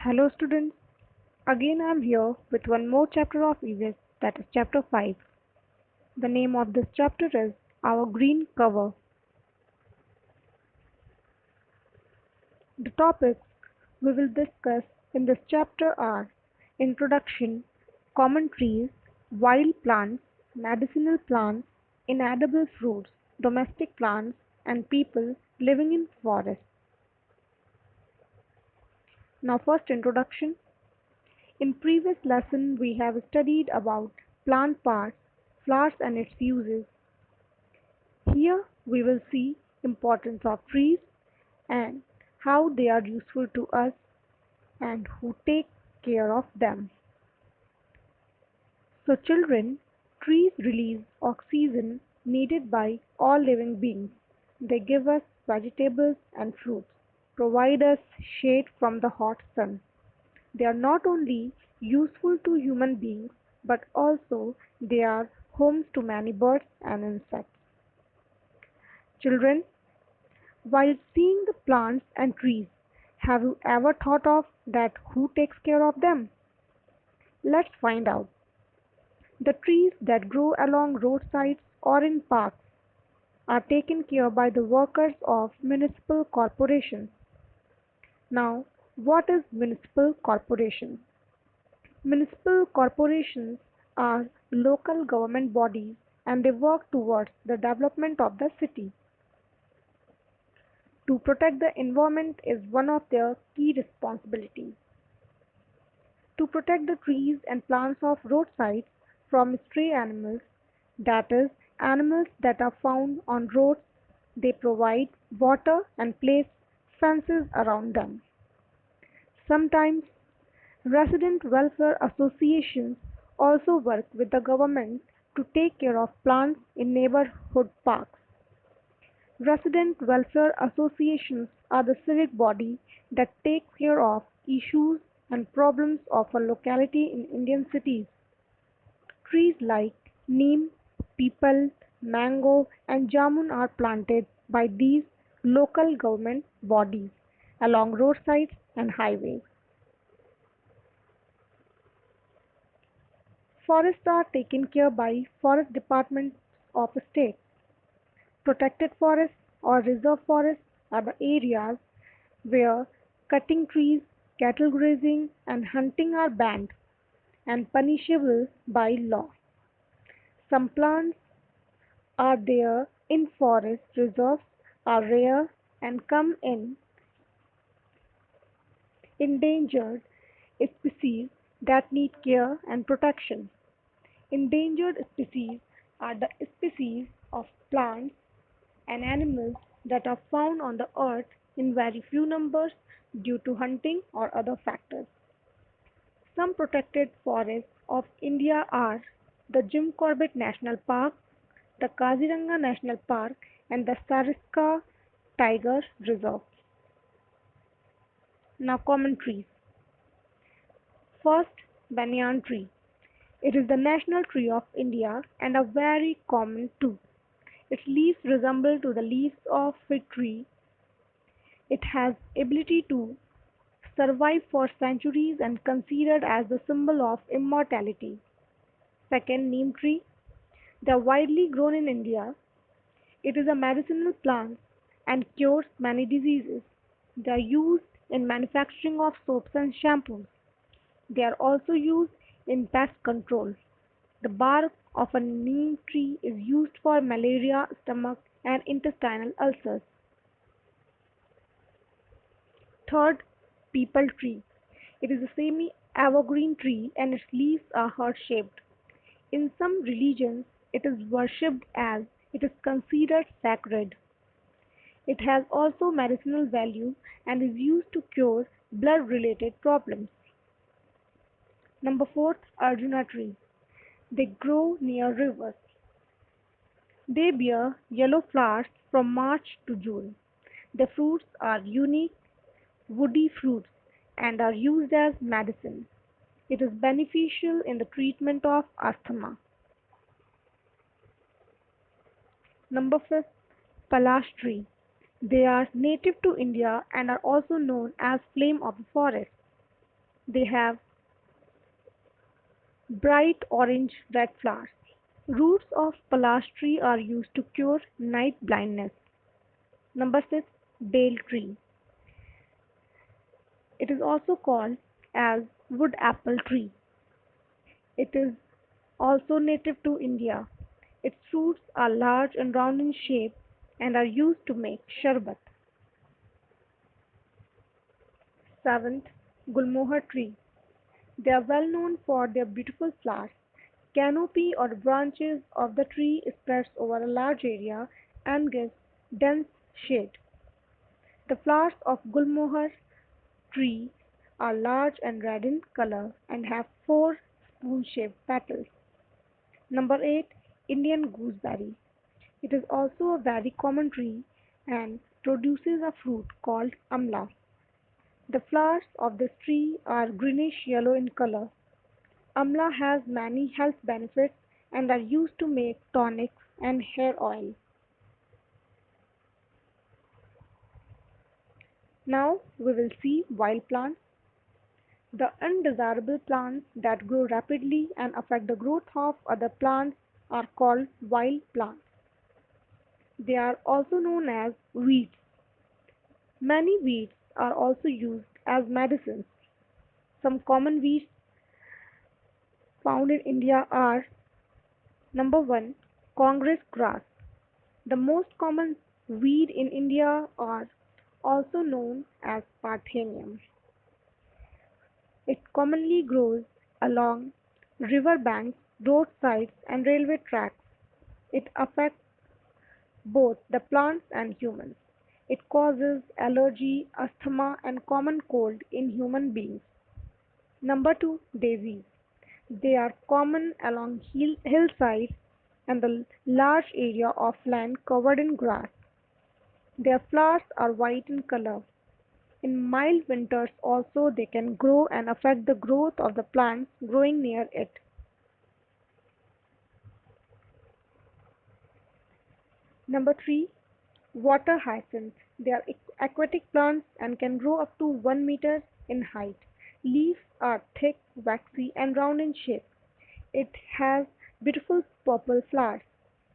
Hello students, again I am here with one more chapter of EVIS, that is chapter 5. The name of this chapter is Our Green Cover. The topics we will discuss in this chapter are Introduction, Common Trees, Wild Plants, Medicinal Plants, Inedible Fruits, Domestic Plants, and People living in forests. Now first introduction. In previous lesson we have studied about plant parts, flowers and its uses. Here we will see importance of trees and how they are useful to us and who take care of them. So children, trees release oxygen needed by all living beings. They give us vegetables and fruits, provide us shade from the hot sun. They are not only useful to human beings but also they are homes to many birds and insects. Children, while seeing the plants and trees, have you ever thought of that who takes care of them? Let's find out. The trees that grow along roadsides or in parks are taken care by the workers of municipal corporations. Now, what is municipal corporation? Municipal corporations are local government bodies and they work towards the development of the city. To protect the environment is one of their key responsibilities. To protect the trees and plants of roadsides from stray animals, that is, animals that are found on roads, they provide water and place fences around them. Sometimes resident welfare associations also work with the government to take care of plants in neighborhood parks. Resident welfare associations are the civic body that take care of issues and problems of a locality in Indian cities. Trees like neem, peepal, mango, and jamun are planted by these local government bodies along roadsides and highways. Forests are taken care by forest departments of a state. Protected forests or reserve forests are the areas where cutting trees, cattle grazing, and hunting are banned and punishable by law. Some plants are there in forest reserves are rare and come in endangered species that need care and protection. Endangered species are the species of plants and animals that are found on the earth in very few numbers due to hunting or other factors. Some protected forests of India are the Jim Corbett National Park, the Kaziranga National Park, and the Sariska Tiger Reserve. Now, common trees. First, banyan tree. It is the national tree of India and a very common too. Its leaves resemble to the leaves of fig tree. It has ability to survive for centuries and considered as the symbol of immortality. Second, neem tree. They are widely grown in India. It is a medicinal plant and cures many diseases. They are used in manufacturing of soaps and shampoos. They are also used in pest control. The bark of a neem tree is used for malaria, stomach and intestinal ulcers. Third, peepal tree. It is a semi-evergreen tree and its leaves are heart-shaped. In some religions, it is worshipped as it is considered sacred. It has also medicinal value and is used to cure blood-related problems. Number 4, Arjuna tree. They grow near rivers. They bear yellow flowers from March to June. The fruits are unique, woody fruits and are used as medicine. It is beneficial in the treatment of asthma. Number 5, Palash tree. They are native to India and are also known as flame of the forest. They have bright orange red flowers. Roots of Palash tree are used to cure night blindness. Number 6. Dale tree. It is also called as wood apple tree. It is also native to India. Its fruits are large and round in shape and are used to make sharbat. 7th. Gulmohar tree. They are well known for their beautiful flowers. Canopy or branches of the tree spreads over a large area and gives dense shade. The flowers of Gulmohar tree are large and red in color and have four spoon-shaped petals. Number 8. Indian gooseberry. It is also a very common tree and produces a fruit called amla. The flowers of this tree are greenish yellow in color. Amla has many health benefits and are used to make tonics and hair oil. Now we will see wild plants. The undesirable plants that grow rapidly and affect the growth of other plants are called wild plants. They are also known as weeds. Many weeds are also used as medicines. Some common weeds found in India are: number 1. Congress grass. The most common weed in India are also known as Parthenium. It commonly grows along river banks, roadsides, and railway tracks. It affects both the plants and humans. It causes allergy, asthma, and common cold in human beings. Number 2. Daisies. They are common along hillsides and the large area of land covered in grass. Their flowers are white in color. In mild winters also they can grow and affect the growth of the plants growing near it. Number 3. Water hyacinth. They are aquatic plants and can grow up to 1 meter in height. Leaves are thick, waxy, and round in shape. It has beautiful purple flowers.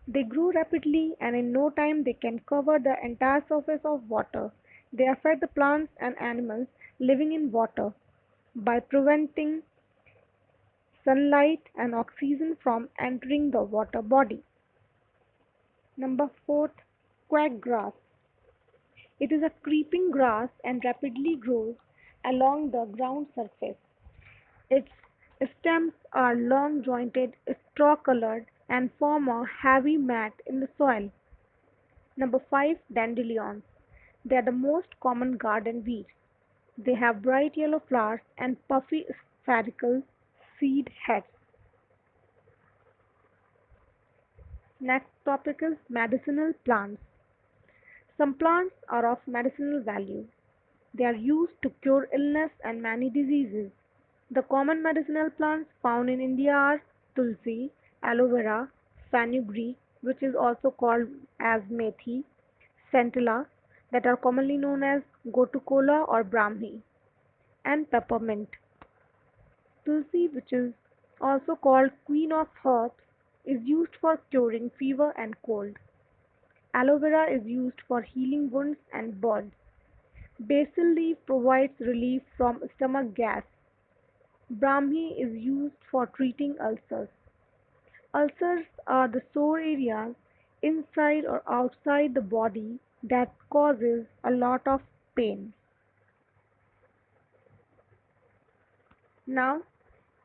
They grow rapidly and in no time they can cover the entire surface of water. They affect the plants and animals living in water by preventing sunlight and oxygen from entering the water body. Number 4. Quackgrass. It is a creeping grass and rapidly grows along the ground surface. Its stems are long jointed, straw-colored, and form a heavy mat in the soil. Number 5. Dandelions. They are the most common garden weeds. They have bright yellow flowers and puffy spherical seed heads. Next topic is medicinal plants. Some plants are of medicinal value. They are used to cure illness and many diseases. The common medicinal plants found in India are tulsi, aloe vera, fenugreek, which is also called as methi, centella, that are commonly known as gotukola or brahmi, and peppermint. Tulsi, which is also called queen of herbs, is used for curing fever and cold. Aloe vera is used for healing wounds and burns. Basil leaf provides relief from stomach gas. Brahmi is used for treating ulcers. Ulcers are the sore areas inside or outside the body that causes a lot of pain. Now,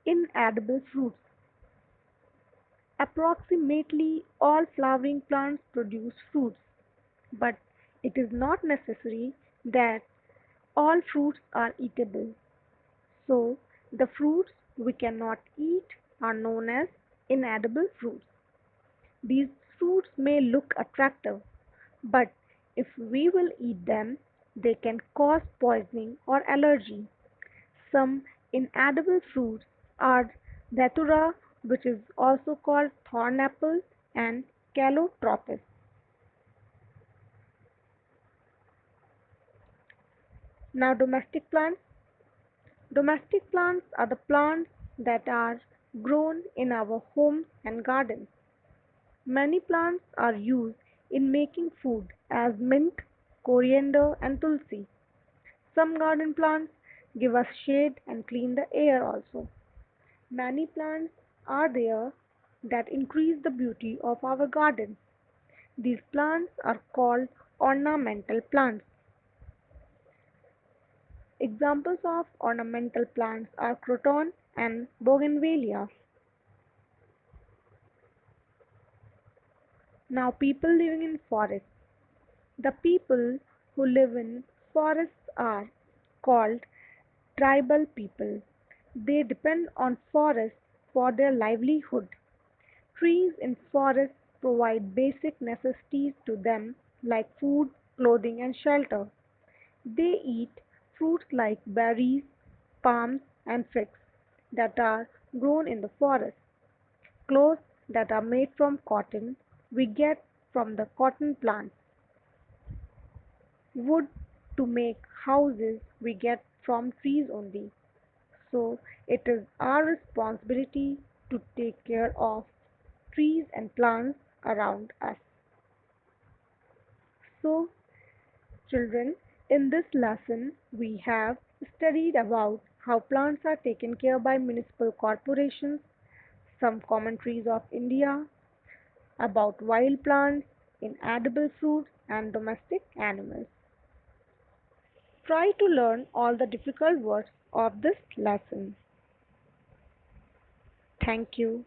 inedible fruits. Approximately all flowering plants produce fruits, but it is not necessary that all fruits are eatable. So, the fruits we cannot eat are known as inedible fruits. These fruits may look attractive, but if we will eat them, they can cause poisoning or allergy. Some inedible fruits are datura, which is also called thorn apple, and calotropis. Now, domestic plants. Domestic plants are the plants that are grown in our homes and gardens. Many plants are used in making food as mint, coriander, and tulsi. Some garden plants give us shade and clean the air also. Many plants are there that increase the beauty of our gardens. These plants are called ornamental plants. Examples of ornamental plants are croton and bougainvillea. Now, people living in forests. The people who live in forests are called tribal people. They depend on forests for their livelihood. Trees in forests provide basic necessities to them like food, clothing, and shelter. They eat fruits like berries, palms, and figs that are grown in the forest. Clothes that are made from cotton we get from the cotton plants. Wood to make houses we get from trees only. So it is our responsibility to take care of trees and plants around us. So, children, in this lesson we have studied about how plants are taken care by municipal corporations, some commentaries of India, about wild plants, inedible fruits, and domestic animals. Try to learn all the difficult words of this lesson. Thank you.